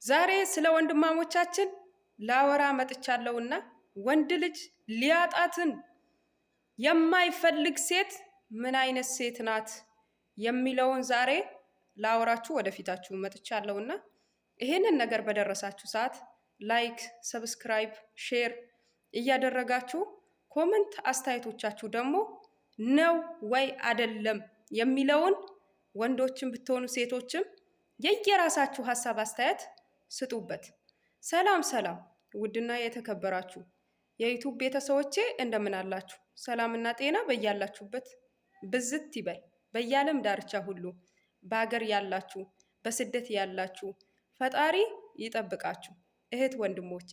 ዛሬ ስለ ወንድማሞቻችን ላወራ መጥቻለሁና ወንድ ልጅ ሊያጣትን የማይፈልግ ሴት ምን አይነት ሴት ናት የሚለውን ዛሬ ላወራችሁ ወደፊታችሁ መጥቻለሁና ይሄንን ነገር በደረሳችሁ ሰዓት ላይክ፣ ሰብስክራይብ፣ ሼር እያደረጋችሁ ኮመንት አስተያየቶቻችሁ ደግሞ ነው ወይ አይደለም የሚለውን ወንዶችም ብትሆኑ ሴቶችም የየራሳችሁ ሐሳብ አስተያየት ስጡበት። ሰላም ሰላም! ውድና የተከበራችሁ የዩቲዩብ ቤተሰቦቼ እንደምን አላችሁ? ሰላምና ጤና በያላችሁበት ብዝት ይበል። በየዓለም ዳርቻ ሁሉ በአገር ያላችሁ በስደት ያላችሁ ፈጣሪ ይጠብቃችሁ። እህት ወንድሞቼ፣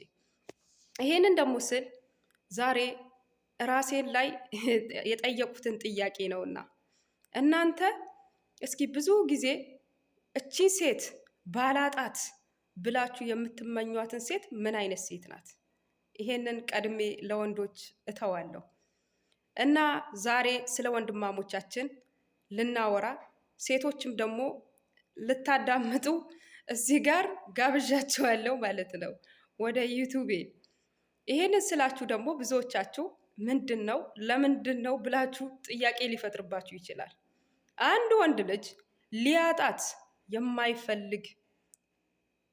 ይሄንን ደግሞ ስል ዛሬ ራሴን ላይ የጠየቁትን ጥያቄ ነውና እናንተ እስኪ ብዙ ጊዜ እቺ ሴት ባላጣት ብላችሁ የምትመኟትን ሴት ምን አይነት ሴት ናት? ይሄንን ቀድሜ ለወንዶች እተዋለሁ እና ዛሬ ስለ ወንድማሞቻችን ልናወራ ሴቶችም ደግሞ ልታዳምጡ እዚህ ጋር ጋብዣቸዋለሁ ማለት ነው ወደ ዩቲዩቤ። ይሄንን ስላችሁ ደግሞ ብዙዎቻችሁ ምንድን ነው ለምንድን ነው ብላችሁ ጥያቄ ሊፈጥርባችሁ ይችላል። አንድ ወንድ ልጅ ሊያጣት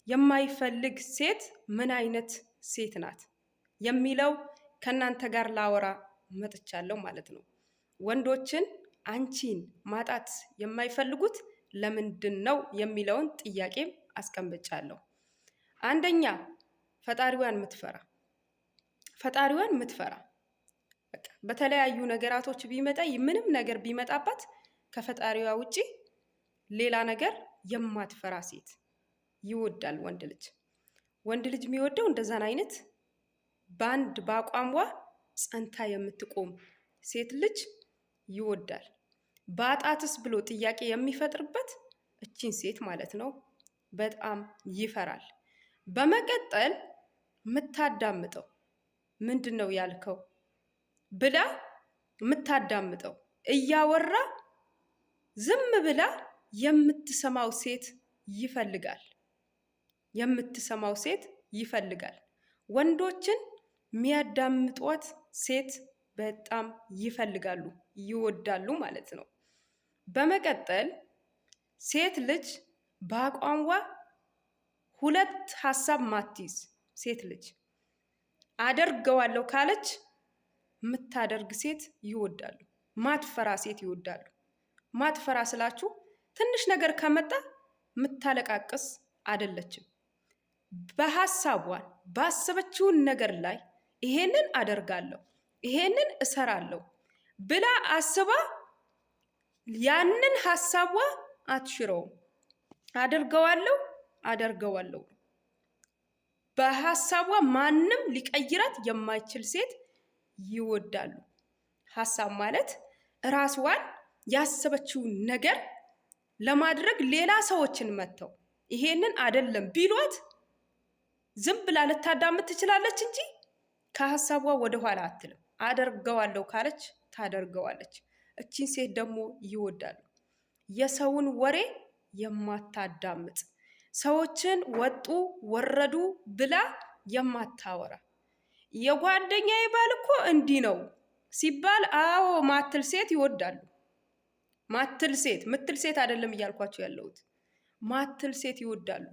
የማይፈልግ ሴት ምን አይነት ሴት ናት የሚለው ከእናንተ ጋር ላወራ መጥቻለሁ ማለት ነው። ወንዶችን አንቺን ማጣት የማይፈልጉት ለምንድን ነው የሚለውን ጥያቄም አስቀምጫለሁ። አንደኛ ፈጣሪዋን የምትፈራ በቃ በተለያዩ ነገራቶች ቢመጣ ምንም ነገር ቢመጣባት ከፈጣሪዋ ውጪ ሌላ ነገር የማትፈራ ሴት ይወዳል ወንድ ልጅ። ወንድ ልጅ የሚወደው እንደዛን አይነት በአንድ በአቋሟ ጸንታ የምትቆም ሴት ልጅ ይወዳል። ባጣትስ ብሎ ጥያቄ የሚፈጥርበት እቺን ሴት ማለት ነው በጣም ይፈራል። በመቀጠል የምታዳምጠው ምንድን ነው ያልከው ብላ የምታዳምጠው እያወራ ዝም ብላ የምትሰማው ሴት ይፈልጋል። ወንዶችን የሚያዳምጧት ሴት በጣም ይፈልጋሉ፣ ይወዳሉ ማለት ነው። በመቀጠል ሴት ልጅ በአቋሟ ሁለት ሀሳብ ማትይዝ ሴት ልጅ አደርገዋለሁ ካለች የምታደርግ ሴት ይወዳሉ። ማትፈራ ሴት ይወዳሉ። ማትፈራ ስላችሁ ትንሽ ነገር ከመጣ የምታለቃቅስ አይደለችም። በሐሳቧን ባሰበችውን ነገር ላይ ይሄንን አደርጋለሁ፣ ይሄንን እሰራለሁ ብላ አስባ ያንን ሐሳቧ አትሽረውም። አደርገዋለሁ በሐሳቧ ማንም ሊቀይራት የማይችል ሴት ይወዳሉ። ሐሳብ ማለት ራስዋን ያሰበችውን ነገር ለማድረግ ሌላ ሰዎችን መተው ይሄንን አይደለም ቢሏት ዝም ብላ ልታዳምጥ ትችላለች እንጂ ከሐሳቧ ወደኋላ አትልም። አደርገዋለሁ ካለች ታደርገዋለች። እቺን ሴት ደግሞ ይወዳሉ። የሰውን ወሬ የማታዳምጥ፣ ሰዎችን ወጡ ወረዱ ብላ የማታወራ፣ የጓደኛዬ ባል እኮ እንዲህ ነው ሲባል አዎ ማትል ሴት ይወዳሉ። ምትል ሴት አይደለም እያልኳቸው ያለሁት፣ ማትል ሴት ይወዳሉ።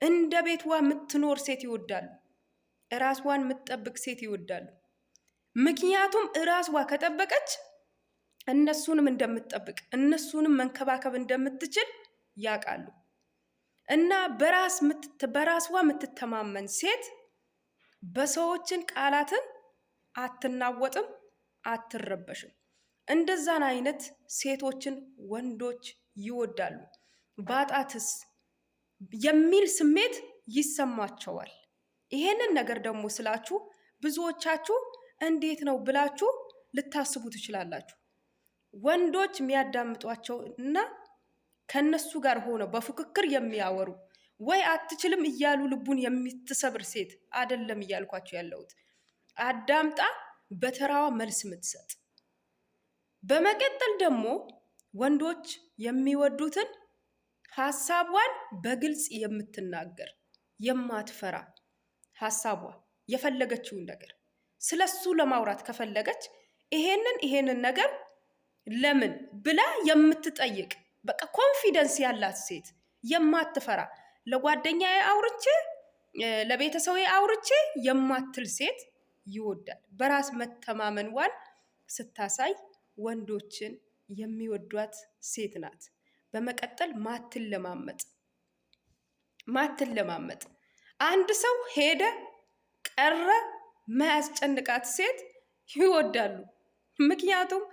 እንደ ቤቷ የምትኖር ሴት ይወዳሉ። እራስዋን የምትጠብቅ ሴት ይወዳሉ። ምክንያቱም እራስዋ ከጠበቀች እነሱንም እንደምትጠብቅ እነሱንም መንከባከብ እንደምትችል ያውቃሉ። እና በራስዋ የምትተማመን ሴት በሰዎችን ቃላትን አትናወጥም፣ አትረበሽም። እንደዛን አይነት ሴቶችን ወንዶች ይወዳሉ። ባጣትስ የሚል ስሜት ይሰማቸዋል። ይሄንን ነገር ደግሞ ስላችሁ ብዙዎቻችሁ እንዴት ነው ብላችሁ ልታስቡ ትችላላችሁ። ወንዶች የሚያዳምጧቸው እና ከነሱ ጋር ሆነው በፉክክር የሚያወሩ ወይ አትችልም እያሉ ልቡን የምትሰብር ሴት አይደለም እያልኳቸው ያለሁት። አዳምጣ በተራዋ መልስ የምትሰጥ። በመቀጠል ደግሞ ወንዶች የሚወዱትን ሀሳቧን በግልጽ የምትናገር የማትፈራ ሀሳቧ የፈለገችውን ነገር ስለሱ ለማውራት ከፈለገች ይሄንን ነገር ለምን ብላ የምትጠይቅ በቃ ኮንፊደንስ ያላት ሴት የማትፈራ ለጓደኛዬ አውርቼ ለቤተሰቤ አውርቼ የማትል ሴት ይወዳል። በራስ መተማመንዋን ስታሳይ ወንዶችን የሚወዷት ሴት ናት። በመቀጠል ማትለማመጥ አንድ ሰው ሄደ ቀረ ማያስጨንቃት ሴት ይወዳሉ። ምክንያቱም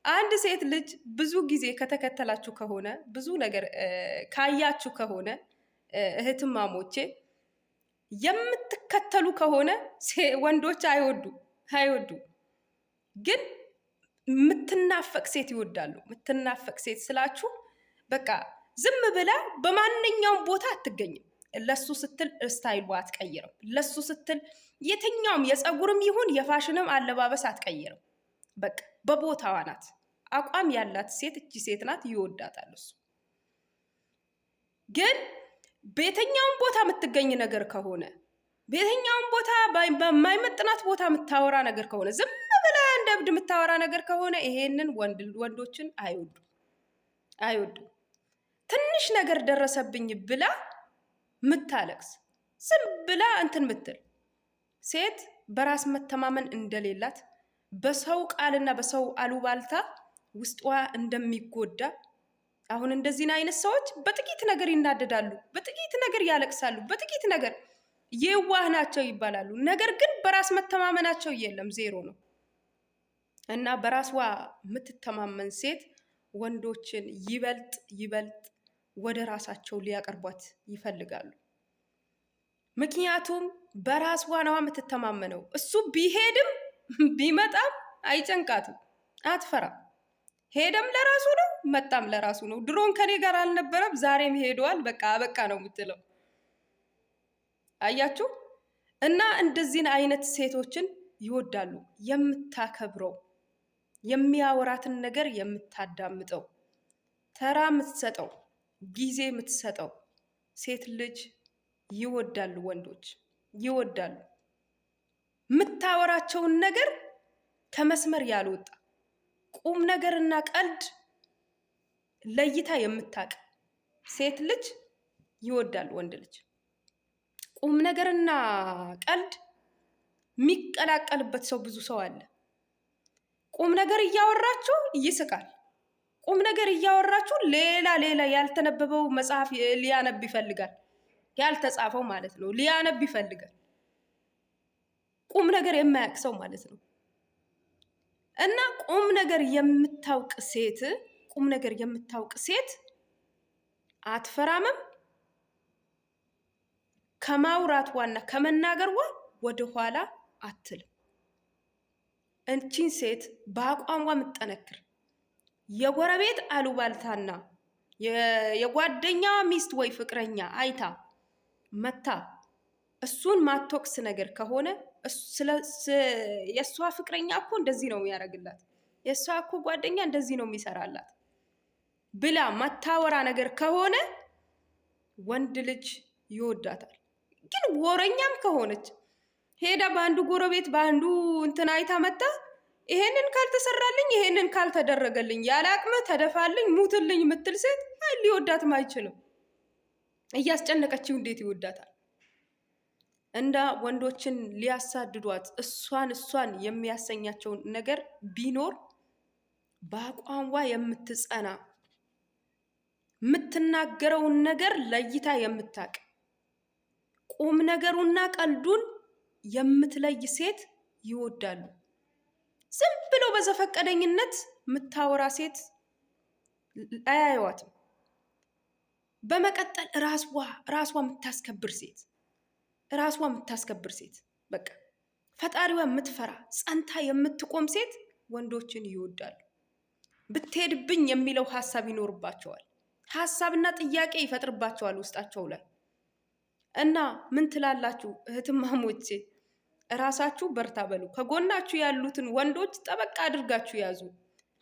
አንድ ሴት ልጅ ብዙ ጊዜ ከተከተላችሁ ከሆነ ብዙ ነገር ካያችሁ ከሆነ እህትማሞቼ የምትከተሉ ከሆነ ወንዶች አይወዱ ግን የምትናፈቅ ሴት ይወዳሉ። የምትናፈቅ ሴት ስላችሁ በቃ ዝም ብላ በማንኛውም ቦታ አትገኝም። ለሱ ስትል ስታይሉ አትቀይርም። ለሱ ስትል የትኛውም የፀጉርም ይሁን የፋሽንም አለባበስ አትቀይርም። በቃ በቦታዋ ናት። አቋም ያላት ሴት እቺ ሴት ናት፣ ይወዳታል እሱ። ግን በየትኛውም ቦታ የምትገኝ ነገር ከሆነ በየትኛውም ቦታ በማይመጥናት ቦታ የምታወራ ነገር ከሆነ ዝም ብላ እንደ እብድ የምታወራ ነገር ከሆነ ይሄንን ወንዶችን አይወዱ። ትንሽ ነገር ደረሰብኝ ብላ ምታለቅስ ዝም ብላ እንትን ምትል ሴት በራስ መተማመን እንደሌላት በሰው ቃልና በሰው አሉባልታ ውስጧ እንደሚጎዳ አሁን እንደዚህን አይነት ሰዎች በጥቂት ነገር ይናደዳሉ፣ በጥቂት ነገር ያለቅሳሉ፣ በጥቂት ነገር የዋህ ናቸው ይባላሉ። ነገር ግን በራስ መተማመናቸው የለም፣ ዜሮ ነው። እና በራስዋ የምትተማመን ሴት ወንዶችን ይበልጥ ወደ ራሳቸው ሊያቀርቧት ይፈልጋሉ። ምክንያቱም በራስዋ ነው የምትተማመነው። እሱ ቢሄድም ቢመጣም አይጨንቃትም፣ አትፈራም። ሄደም ለራሱ ነው፣ መጣም ለራሱ ነው። ድሮን ከኔ ጋር አልነበረም፣ ዛሬም ሄደዋል፣ በቃ አበቃ ነው የምትለው። አያችሁ? እና እንደዚህን አይነት ሴቶችን ይወዳሉ። የምታከብረው፣ የሚያወራትን ነገር የምታዳምጠው፣ ተራ የምትሰጠው፣ ጊዜ የምትሰጠው ሴት ልጅ ይወዳሉ። ወንዶች ይወዳሉ። የምታወራቸውን ነገር ከመስመር ያልወጣ ቁም ነገርና ቀልድ ለይታ የምታውቅ ሴት ልጅ ይወዳል ወንድ ልጅ። ቁም ነገርና ቀልድ የሚቀላቀልበት ሰው ብዙ ሰው አለ። ቁም ነገር እያወራችሁ ይስቃል። ቁም ነገር እያወራችሁ ሌላ ያልተነበበው መጽሐፍ ሊያነብ ይፈልጋል። ያልተጻፈው ማለት ነው፣ ሊያነብ ይፈልጋል። ቁም ነገር የማያውቅ ሰው ማለት ነው። እና ቁም ነገር የምታውቅ ሴት አትፈራምም። ከማውራቷና ከመናገሯ ወደ ኋላ አትልም። እንቺን ሴት በአቋሟ የምትጠነክር የጎረቤት አሉባልታና የጓደኛ ሚስት ወይ ፍቅረኛ አይታ መታ እሱን ማትወቅስ ነገር ከሆነ የእሷ ፍቅረኛ እኮ እንደዚህ ነው የሚያደርግላት፣ የእሷ እኮ ጓደኛ እንደዚህ ነው የሚሰራላት ብላ ማታወራ ነገር ከሆነ ወንድ ልጅ ይወዳታል። ግን ወረኛም ከሆነች ሄዳ በአንዱ ጎረቤት በአንዱ እንትን አይታ መጣ ይሄንን ካልተሰራልኝ ይሄንን ካልተደረገልኝ ያለ አቅመ ተደፋልኝ ሙትልኝ ምትል ሴት ሊወዳትም አይችልም። እያስጨነቀችው እንዴት ይወዳታል? እንዳ ወንዶችን ሊያሳድዷት እሷን የሚያሰኛቸውን ነገር ቢኖር በአቋሟ የምትጸና የምትናገረውን ነገር ለይታ የምታቅ ቁም ነገሩና ቀልዱን የምትለይ ሴት ይወዳሉ። ዝም ብሎ በዘፈቀደኝነት የምታወራ ሴት አያዩዋትም። በመቀጠል ራስዋ የምታስከብር ሴት በቃ ፈጣሪዋ የምትፈራ ጸንታ የምትቆም ሴት ወንዶችን ይወዳሉ። ብትሄድብኝ የሚለው ሀሳብ ይኖርባቸዋል። ሀሳብና ጥያቄ ይፈጥርባቸዋል ውስጣቸው ላይ። እና ምን ትላላችሁ እህትማሞቼ? እራሳችሁ በርታ በሉ። ከጎናችሁ ያሉትን ወንዶች ጠበቃ አድርጋችሁ ያዙ።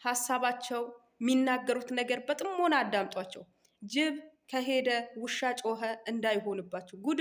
ሀሳባቸው የሚናገሩት ነገር በጥሞና አዳምጧቸው። ጅብ ከሄደ ውሻ ጮኸ እንዳይሆንባችሁ ጉድ